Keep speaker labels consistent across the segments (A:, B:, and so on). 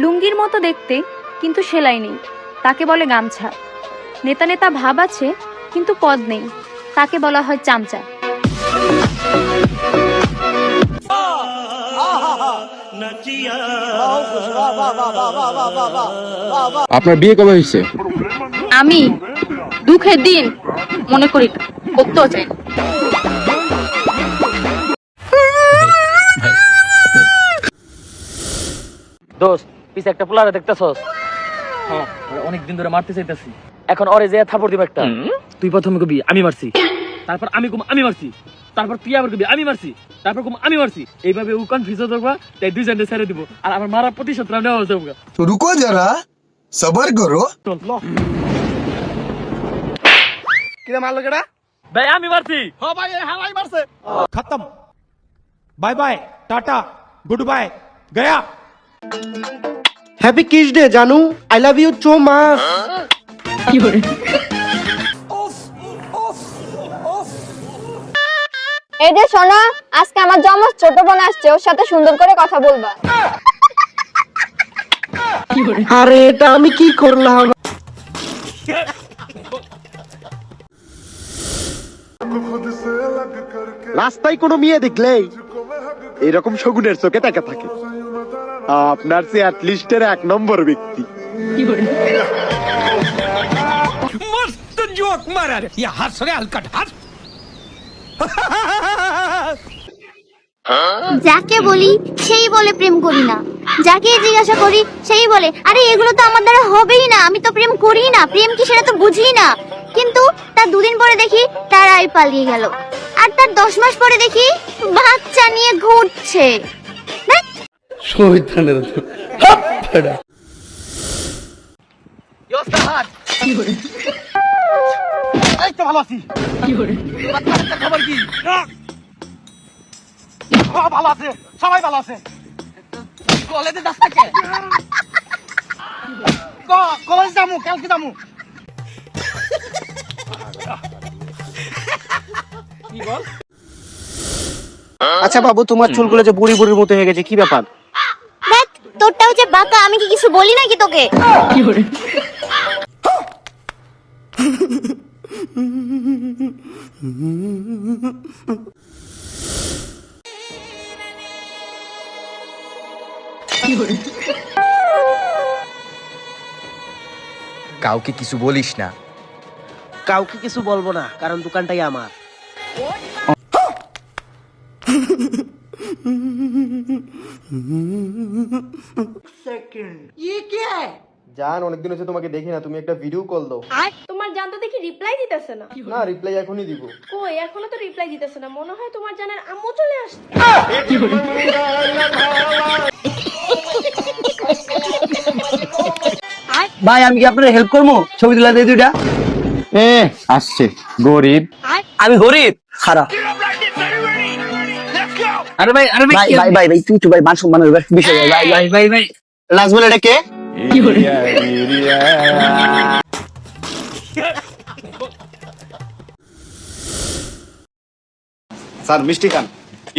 A: লুঙ্গির মতো দেখতে কিন্তু সেলাই নেই, তাকে বলে গামছা। নেতা নেতা ভাব আছে কিন্তু পদ নেই, তাকে বলা হয় চামচা।
B: আপনার বিয়ে কবে হয়েছে?
A: আমি দুঃখের দিন মনে করি করতেও চাই।
C: দোস্ত পিছে একটা পোলারে দেখতেছস? অনেকদিন ধরে মারতে চাইতেছি, এখন ওরে যে থাপড় দিব একটা। তুই প্রথমে কবি আমি মারছি, তারপর আমি কম আমি মারছি, তারপর তুই আবার কবি আমি মারছি, তারপর কম আমি মারছি। এইভাবে ও কনফিউজ হয়ে যাবে, তাই দুইজনে ছেড়ে দিব আর আমার মারা প্রতিশোধ নেওয়া হয়ে যাবে।
D: तो रुको जरा सबर करो।
E: কিরে মারলো কেডা?
C: ভাই আমি মারছি।
E: হ ভাই এই হালাই মারছে।
F: खत्म bye bye tata good bye गया।
E: হ্যাপি কিস ডে জানু, I love you so much.
A: কি করে?
G: এই যে শোনো, আজকে আমার জমজ ছোট বোন আসছে, ওর সাথে সুন্দর করে কথা বলবা।
E: আরে এটা আমি কি করলাম? রাস্তায় কোনো মেয়ে দেখলেই এরকম শগুনের চোখে তাকে থাকে। আপনার সে অ্যাটলিস্টের 1 নম্বর ব্যক্তি।
F: मस्त जोक मारा रे ये हंस रे हलकट हंस।
H: যাকে বলি সেই বলে প্রেম করি না, যাকে জিজ্ঞাসা করি সেই বলে আরে এগুলো তো আমার দ্বারা হবেই না, আমি তো প্রেম করি না, প্রেম কি সেটা তো বুঝি না। কিন্তু তার 2 দিন পরে দেখি তার আই পালিয়ে গেল, আর তার 10 মাস পরে দেখি বাচ্চা নিয়ে ঘুরছে।
E: এই তো ভালো আছি। খবর কি? ভালো আছে, সবাই ভালো আছে। কলেজে যাস না কে? কলেজ যামু, কালকে যামু। আচ্ছা বাবু, তোমার চুলগুলো যে বুড়ি বুড়ির মতো হয়ে গেছে, কি ব্যাপার?
H: দেখ তোরটা হচ্ছে বাঁকা, আমি কি কিছু বলি নাকি তোকে?
I: কাউকে কিছু বলিস না।
E: কাউকে কিছু বলবো না, কারণ দোকানটাই আমার।
J: জান, অনেকদিন হচ্ছে তোমাকে দেখি না, তুমি একটা ভিডিও কল দাও।
G: তোমার জান তো দেখি রিপ্লাই দিতেছে না।
J: না, রিপ্লাই এখনই দিব।
G: কই এখনো তো রিপ্লাই দিতেছে না, মনে হয় তোমার জানের আম্মু চলে আসছে।
C: ভাই আমি কি আপনার হেল্প করবো? ছবি তুলা দিয়ে 2টা।
B: আসছে গরিব।
C: আমি গরিব খারাপ। আরে ভাই ভাই ভাই ভাই তুই তো ভাই মান সম্মানের বিষয়। ভাই ভাই ভাই ভাই লাজ বলে এটা কে? কি করে?
J: স্যার মিষ্টি খান।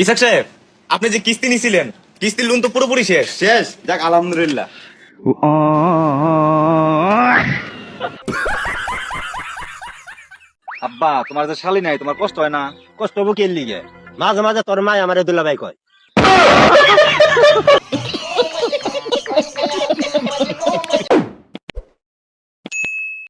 I: ইসাক সাহেব, আপনি যে কিস্তি নিছিলেন, কিস্তির লোন তো পুরোপুরি শেষ।
J: শেষ? যাক আলহামদুলিল্লাহ।
B: আব্বা, তোমার যে শালি নাই, তোমার কষ্ট হয় না?
E: কষ্ট হবো কে লিগে? মাঝে মাঝে তোর মাই আমার দুলাভাই কয়।